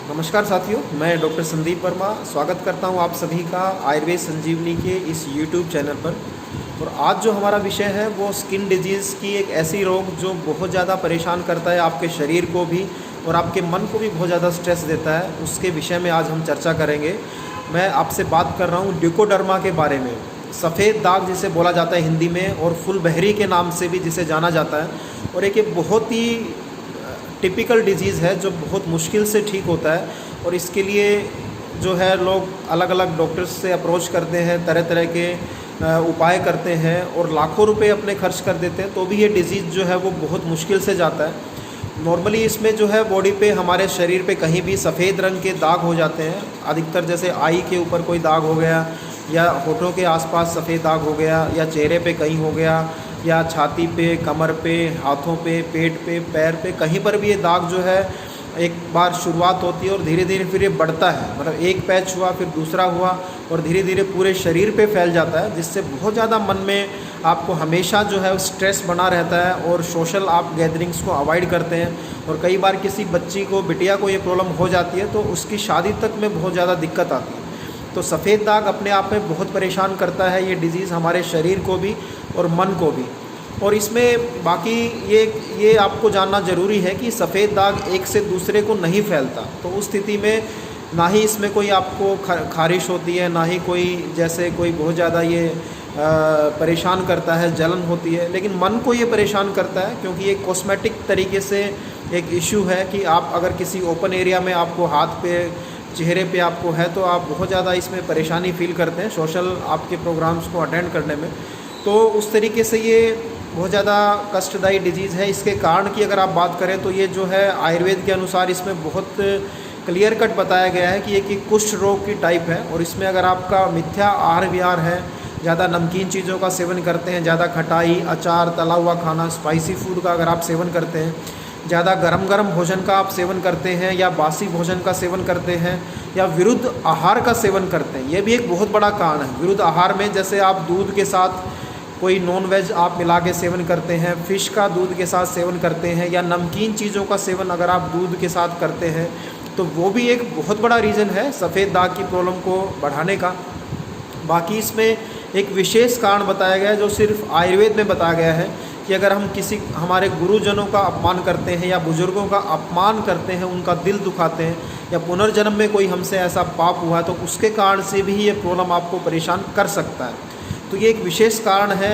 नमस्कार साथियों, मैं डॉक्टर संदीप वर्मा स्वागत करता हूं आप सभी का आयुर्वेद संजीवनी के इस यूट्यूब चैनल पर। और आज जो हमारा विषय है वो स्किन डिजीज़ की एक ऐसी रोग जो बहुत ज़्यादा परेशान करता है आपके शरीर को भी और आपके मन को भी बहुत ज़्यादा स्ट्रेस देता है, उसके विषय में आज हम चर्चा करेंगे। मैं आपसे बात कर रहा हूँ ड्यूकोडर्मा के बारे में। सफ़ेद दाग जिसे बोला जाता है हिंदी में, और फुल बहरी के नाम से भी जिसे जाना जाता है। और एक ये बहुत ही टिपिकल डिजीज़ है जो बहुत मुश्किल से ठीक होता है, और इसके लिए जो है लोग अलग अलग डॉक्टर्स से अप्रोच करते हैं, तरह तरह के उपाय करते हैं और लाखों रुपए अपने खर्च कर देते हैं, तो भी ये डिज़ीज़ जो है वो बहुत मुश्किल से जाता है। नॉर्मली इसमें जो है बॉडी पे, हमारे शरीर पे कहीं भी सफ़ेद रंग के दाग हो जाते हैं। अधिकतर जैसे आई के ऊपर कोई दाग हो गया, या होठों के आसपास सफ़ेद दाग हो गया, या चेहरे पे कहीं हो गया, या छाती पे, कमर पे, हाथों पे, पेट पे, पैर पे, कहीं पर भी ये दाग जो है एक बार शुरुआत होती है और धीरे धीरे फिर ये बढ़ता है। मतलब एक पैच हुआ, फिर दूसरा हुआ, और धीरे धीरे पूरे शरीर पे फैल जाता है, जिससे बहुत ज़्यादा मन में आपको हमेशा जो है स्ट्रेस बना रहता है और सोशल आप गैदरिंग्स को अवॉइड करते हैं। और कई बार किसी बच्ची को, बिटिया को ये प्रॉब्लम हो जाती है तो उसकी शादी तक में बहुत ज़्यादा दिक्कत आती है। तो सफ़ेद दाग अपने आप में बहुत परेशान करता है ये डिज़ीज़, हमारे शरीर को भी और मन को भी। और इसमें बाकी ये आपको जानना ज़रूरी है कि सफ़ेद दाग एक से दूसरे को नहीं फैलता। तो उस स्थिति में ना ही इसमें कोई आपको खारिश होती है, ना ही कोई जैसे कोई बहुत ज़्यादा ये परेशान करता है, जलन होती है। लेकिन मन को ये परेशान करता है, क्योंकि ये कॉस्मेटिक तरीके से एक इशू है कि आप अगर किसी ओपन एरिया में आपको हाथ पे, चेहरे पे आपको है, तो आप बहुत ज़्यादा इसमें परेशानी फ़ील करते हैं सोशल आपके प्रोग्राम्स को अटेंड करने में। तो उस तरीके से ये बहुत ज़्यादा कष्टदायी डिजीज़ है। इसके कारण की अगर आप बात करें तो ये जो है आयुर्वेद के अनुसार इसमें बहुत क्लियर कट बताया गया है कि ये कि कुष्ठ रोग की टाइप है। और इसमें अगर आपका मिथ्या आहार विहार है, ज़्यादा नमकीन चीज़ों का सेवन करते हैं, ज़्यादा खटाई, अचार, तला हुआ खाना, स्पाइसी फूड का अगर आप सेवन करते हैं, ज़्यादा गरम भोजन का आप सेवन करते हैं, या बासी भोजन का सेवन करते हैं, या विरुद्ध आहार का सेवन करते हैं, ये भी एक बहुत बड़ा कारण है। विरुद्ध आहार में जैसे आप दूध के साथ कोई नॉन वेज आप मिला के सेवन करते हैं, फ़िश का दूध के साथ सेवन करते हैं, या नमकीन चीज़ों का सेवन अगर आप दूध के साथ करते हैं, तो वो भी एक बहुत बड़ा रीज़न है सफ़ेद दाग की प्रॉब्लम को बढ़ाने का। बाकी इसमें एक विशेष कारण बताया गया है जो सिर्फ आयुर्वेद में बताया गया है कि अगर हम किसी हमारे गुरुजनों का अपमान करते हैं, या बुज़ुर्गों का अपमान करते हैं, उनका दिल दुखाते हैं, या पुनर्जन्म में कोई हमसे ऐसा पाप हुआ, तो उसके कारण से भी ये प्रॉब्लम आपको परेशान कर सकता है। तो ये एक विशेष कारण है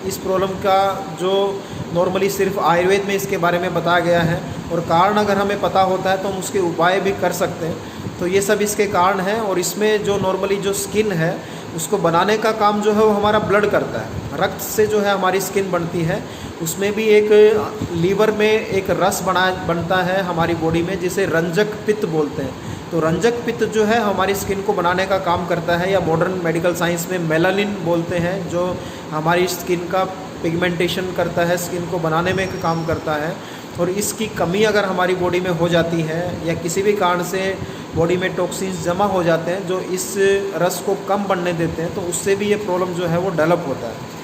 इस प्रॉब्लम का, जो नॉर्मली सिर्फ आयुर्वेद में इसके बारे में बताया गया है। और कारण अगर हमें पता होता है तो हम उसके उपाय भी कर सकते हैं। तो ये सब इसके कारण हैं। और इसमें जो नॉर्मली जो स्किन है उसको बनाने का काम जो है वो हमारा ब्लड करता है। रक्त से जो है हमारी स्किन बनती है। उसमें भी एक लीवर में एक रस बनता है हमारी बॉडी में, जिसे रंजक पित्त बोलते हैं। तो रंजक पित्त जो है हमारी स्किन को बनाने का काम करता है, या मॉडर्न मेडिकल साइंस में मेलानिन बोलते हैं, जो हमारी स्किन का पिगमेंटेशन करता है, स्किन को बनाने में काम करता है। और इसकी कमी अगर हमारी बॉडी में हो जाती है, या किसी भी कारण से बॉडी में टॉक्सिन्स जमा हो जाते हैं जो इस रस को कम बनने देते हैं, तो उससे भी ये प्रॉब्लम जो है वो डेवलप होता है।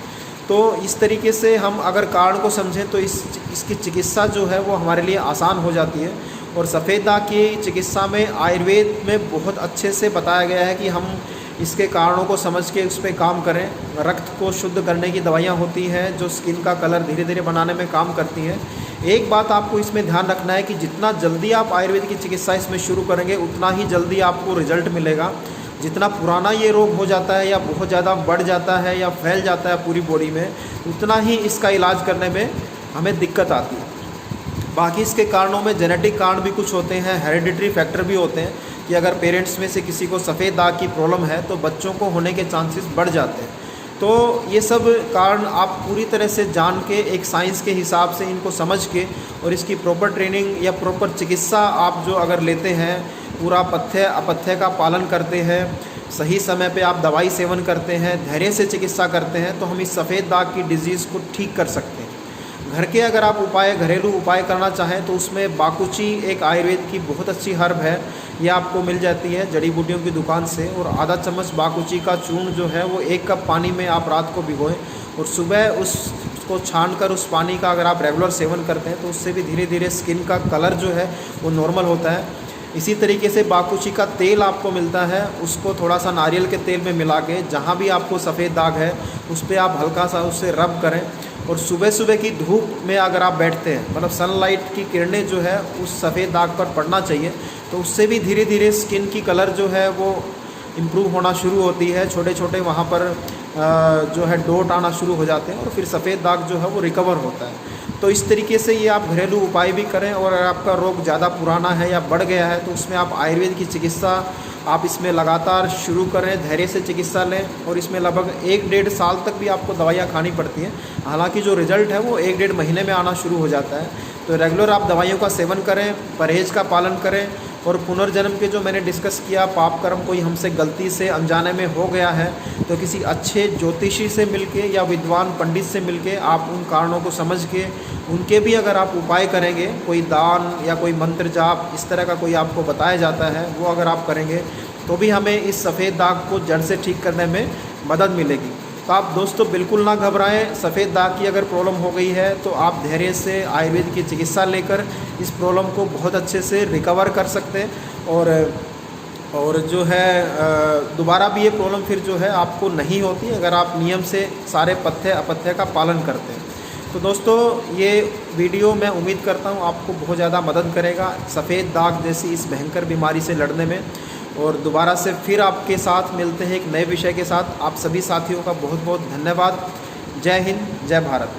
तो इस तरीके से हम अगर कारण को समझें तो इसकी चिकित्सा जो है वो हमारे लिए आसान हो जाती है। और सफ़ेद दाग की चिकित्सा में आयुर्वेद में बहुत अच्छे से बताया गया है कि हम इसके कारणों को समझ के उस पर काम करें। रक्त को शुद्ध करने की दवाइयाँ होती हैं जो स्किन का कलर धीरे धीरे बनाने में काम करती हैं। एक बात आपको इसमें ध्यान रखना है कि जितना जल्दी आप आयुर्वेद की चिकित्सा इसमें शुरू करेंगे, उतना ही जल्दी आपको रिजल्ट मिलेगा। जितना पुराना ये रोग हो जाता है, या बहुत ज़्यादा बढ़ जाता है, या फैल जाता है पूरी बॉडी में, उतना ही इसका इलाज करने में हमें दिक्कत आती है। बाकी इसके कारणों में जेनेटिक कारण भी कुछ होते हैं, हेरिडिटरी फैक्टर भी होते हैं कि अगर पेरेंट्स में से किसी को सफ़ेद दाग की प्रॉब्लम है तो बच्चों को होने के चांसेस बढ़ जाते हैं। तो ये सब कारण आप पूरी तरह से जान के, एक साइंस के हिसाब से इनको समझ के, और इसकी प्रॉपर ट्रेनिंग या प्रॉपर चिकित्सा आप जो अगर लेते हैं, पूरा पथ्य अपथ्य का पालन करते हैं, सही समय पे आप दवाई सेवन करते हैं, धैर्य से चिकित्सा करते हैं, तो हम इस सफ़ेद दाग की डिज़ीज़ को ठीक कर सकते हैं। घर के अगर आप घरेलू उपाय करना चाहें तो उसमें बाकुची एक आयुर्वेद की बहुत अच्छी हर्ब है, ये आपको मिल जाती है जड़ी बूटियों की दुकान से। और आधा चम्मच बाकुची का चूर्ण जो है वो 1 कप पानी में आप रात को भिगोएं, और सुबह उसको छानकर उस पानी का अगर आप रेगुलर सेवन करते हैं तो उससे भी धीरे धीरे स्किन का कलर जो है वो नॉर्मल होता है। इसी तरीके से बाकुची का तेल आपको मिलता है, उसको थोड़ा सा नारियल के तेल में मिला के जहाँ भी आपको सफ़ेद दाग है उस पर आप हल्का सा उससे रब करें। और सुबह सुबह की धूप में अगर आप बैठते हैं, मतलब सनलाइट की किरणें जो है उस सफ़ेद दाग पर पड़ना चाहिए, तो उससे भी धीरे धीरे स्किन की कलर जो है वो इम्प्रूव होना शुरू होती है। छोटे छोटे वहाँ पर जो है डॉट आना शुरू हो जाते हैं और फिर सफ़ेद दाग जो है वो रिकवर होता है। तो इस तरीके से ये आप घरेलू उपाय भी करें। और अगर आपका रोग ज़्यादा पुराना है या बढ़ गया है तो उसमें आप आयुर्वेद की चिकित्सा आप इसमें लगातार शुरू करें, धैर्य से चिकित्सा लें। और इसमें लगभग 1-1.5 साल तक भी आपको दवाइयाँ खानी पड़ती हैं। हालांकि जो रिज़ल्ट है वो 1-1.5 महीने में आना शुरू हो जाता है। तो रेगुलर आप दवाइयों का सेवन करें, परहेज़ का पालन करें। और पुनर्जन्म के जो मैंने डिस्कस किया, पाप कर्म कोई हमसे गलती से अनजाने में हो गया है तो किसी अच्छे ज्योतिषी से मिलके या विद्वान पंडित से मिलके आप उन कारणों को समझ के उनके भी अगर आप उपाय करेंगे, कोई दान या कोई मंत्र जाप इस तरह का कोई आपको बताया जाता है, वो अगर आप करेंगे तो भी हमें इस सफ़ेद दाग को जड़ से ठीक करने में मदद मिलेगी। तो आप दोस्तों बिल्कुल ना घबराएं। सफ़ेद दाग की अगर प्रॉब्लम हो गई है तो आप धैर्य से आयुर्वेद की चिकित्सा लेकर इस प्रॉब्लम को बहुत अच्छे से रिकवर कर सकते हैं। और जो है दोबारा भी ये प्रॉब्लम फिर जो है आपको नहीं होती अगर आप नियम से सारे पथ्य अपथ्य का पालन करते हैं। तो दोस्तों ये वीडियो मैं उम्मीद करता हूँ आपको बहुत ज़्यादा मदद करेगा सफ़ेद दाग जैसी इस भयंकर बीमारी से लड़ने में। और दोबारा से फिर आपके साथ मिलते हैं एक नए विषय के साथ। आप सभी साथियों का बहुत बहुत धन्यवाद। जय हिंद, जय भारत।